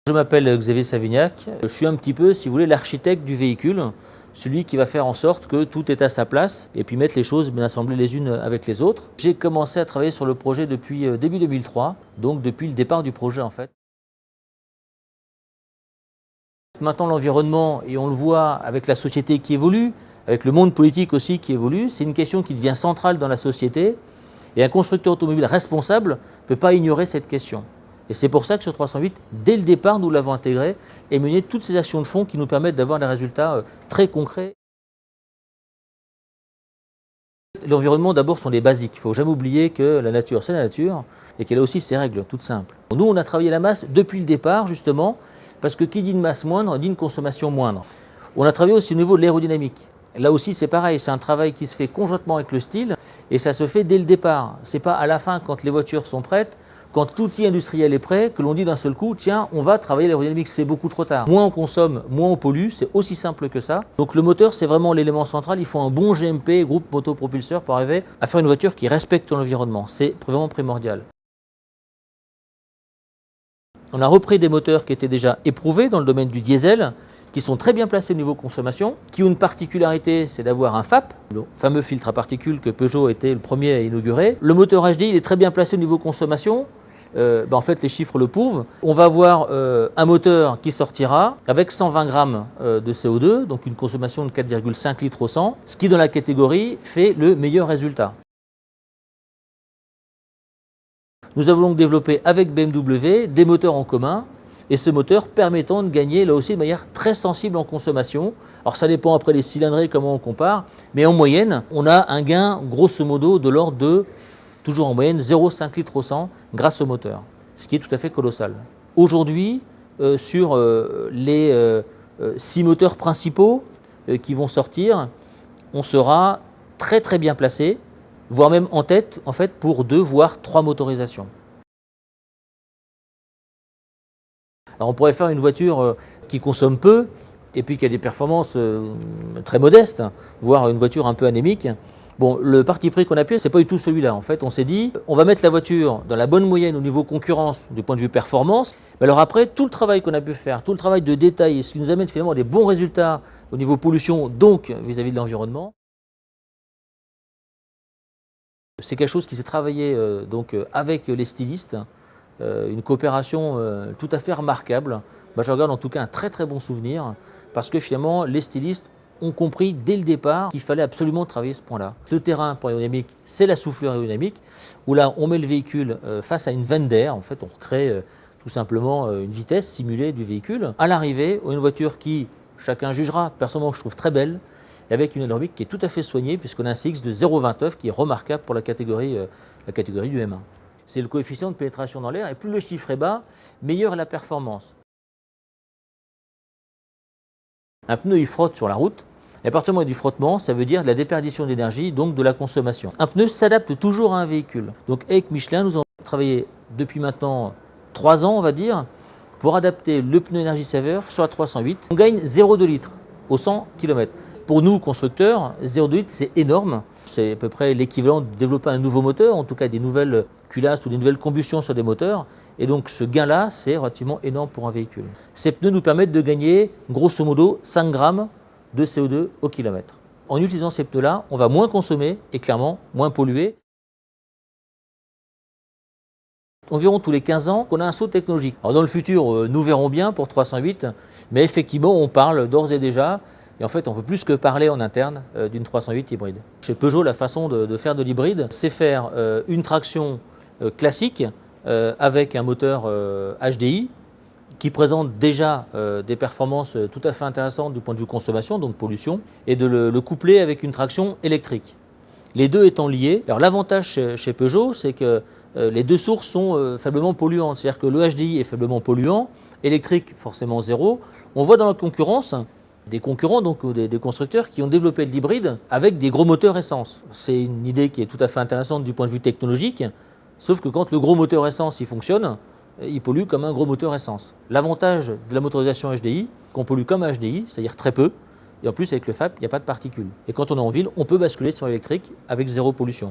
Je m'appelle Xavier Savignac, je suis un petit peu, si vous voulez, l'architecte du véhicule, celui qui va faire en sorte que tout est à sa place et puis mettre les choses bien assemblées les unes avec les autres. J'ai commencé à travailler sur le projet depuis début 2003, donc depuis le départ du projet en fait. Maintenant l'environnement, et on le voit avec la société qui évolue, avec le monde politique aussi qui évolue, c'est une question qui devient centrale dans la société et un constructeur automobile responsable ne peut pas ignorer cette question. Et c'est pour ça que sur 308, dès le départ, nous l'avons intégré et mené toutes ces actions de fond qui nous permettent d'avoir des résultats très concrets. L'environnement, d'abord, sont les basiques. Il ne faut jamais oublier que la nature, c'est la nature et qu'elle a aussi ses règles, toutes simples. Nous, on a travaillé la masse depuis le départ, justement, parce que qui dit une masse moindre, dit une consommation moindre. On a travaillé aussi au niveau de l'aérodynamique. Là aussi, c'est pareil, c'est un travail qui se fait conjointement avec le style et ça se fait dès le départ. Ce n'est pas à la fin, quand les voitures sont prêtes, quand tout outil industriel est prêt, que l'on dit d'un seul coup, tiens, on va travailler l'aérodynamique, c'est beaucoup trop tard. Moins on consomme, moins on pollue, c'est aussi simple que ça. Donc le moteur, c'est vraiment l'élément central, il faut un bon GMP, groupe motopropulseur, pour arriver à faire une voiture qui respecte l'environnement. C'est vraiment primordial. On a repris des moteurs qui étaient déjà éprouvés dans le domaine du diesel, qui sont très bien placés au niveau consommation, qui ont une particularité, c'est d'avoir un FAP, le fameux filtre à particules que Peugeot était le premier à inaugurer. Le moteur HDI, il est très bien placé au niveau consommation. En fait, les chiffres le prouvent. On va avoir un moteur qui sortira avec 120 grammes de CO2, donc une consommation de 4,5 litres au 100, ce qui dans la catégorie fait le meilleur résultat. Nous avons donc développé avec BMW des moteurs en commun, et ce moteur permettant de gagner là aussi de manière très sensible en consommation. Alors ça dépend après les cylindrées, comment on compare, mais en moyenne, on a un gain grosso modo de l'ordre de, toujours en moyenne, 0,5 litres au 100 grâce au moteur, ce qui est tout à fait colossal. Aujourd'hui, sur les 6 moteurs principaux qui vont sortir, on sera très très bien placé, voire même en tête en fait, pour 2 voire 3 motorisations. Alors on pourrait faire une voiture qui consomme peu et puis qui a des performances très modestes, voire une voiture un peu anémique. Bon, le parti pris qu'on a pris, c'est pas du tout celui-là. En fait, on s'est dit, on va mettre la voiture dans la bonne moyenne au niveau concurrence du point de vue performance. Mais alors après, tout le travail qu'on a pu faire, tout le travail de détail, ce qui nous amène finalement à des bons résultats au niveau pollution, donc vis-à-vis de l'environnement. C'est quelque chose qui s'est travaillé avec les stylistes. Une coopération tout à fait remarquable. Je regarde en tout cas un très très bon souvenir parce que finalement les stylistes ont compris dès le départ qu'il fallait absolument travailler ce point-là. Le terrain pour l'aérodynamique, c'est la souffleure aérodynamique où là on met le véhicule face à une vanne d'air. En fait, on recrée tout simplement une vitesse simulée du véhicule. À l'arrivée, on a une voiture qui, chacun jugera, personnellement je trouve très belle, et avec une aérodynamique qui est tout à fait soignée puisqu'on a un CX de 0,29 qui est remarquable pour la catégorie du M1. C'est le coefficient de pénétration dans l'air, et plus le chiffre est bas, meilleure est la performance. Un pneu, il frotte sur la route, et à partir du moment du frottement, ça veut dire de la déperdition d'énergie, donc de la consommation. Un pneu s'adapte toujours à un véhicule. Donc avec Michelin, nous avons travaillé depuis maintenant 3 ans, on va dire, pour adapter le pneu énergie saveur sur la 308. On gagne 0,2 litres au 100 km. Pour nous, constructeurs, 0,2 litres, c'est énorme. C'est à peu près l'équivalent de développer un nouveau moteur, en tout cas des nouvelles culasses ou des nouvelles combustions sur des moteurs. Et donc ce gain-là, c'est relativement énorme pour un véhicule. Ces pneus nous permettent de gagner grosso modo 5 grammes de CO2 au kilomètre. En utilisant ces pneus-là, on va moins consommer et clairement moins polluer. Environ tous les 15 ans qu'on a un saut technologique. Alors dans le futur, nous verrons bien pour 308, mais effectivement on parle d'ores et déjà. Et en fait, on ne peut plus que parler en interne d'une 308 hybride. Chez Peugeot, la façon de faire de l'hybride, c'est faire une traction classique avec un moteur HDI qui présente déjà des performances tout à fait intéressantes du point de vue consommation, donc pollution, et de le coupler avec une traction électrique. Les deux étant liés, alors l'avantage chez Peugeot, c'est que les deux sources sont faiblement polluantes. C'est-à-dire que le HDI est faiblement polluant, électrique forcément zéro. On voit dans la concurrence des concurrents, donc des constructeurs qui ont développé de l'hybride avec des gros moteurs essence. C'est une idée qui est tout à fait intéressante du point de vue technologique, sauf que quand le gros moteur essence il fonctionne, il pollue comme un gros moteur essence. L'avantage de la motorisation HDI, qu'on pollue comme un HDI, c'est-à-dire très peu, et en plus avec le FAP, il n'y a pas de particules. Et quand on est en ville, on peut basculer sur l'électrique avec zéro pollution.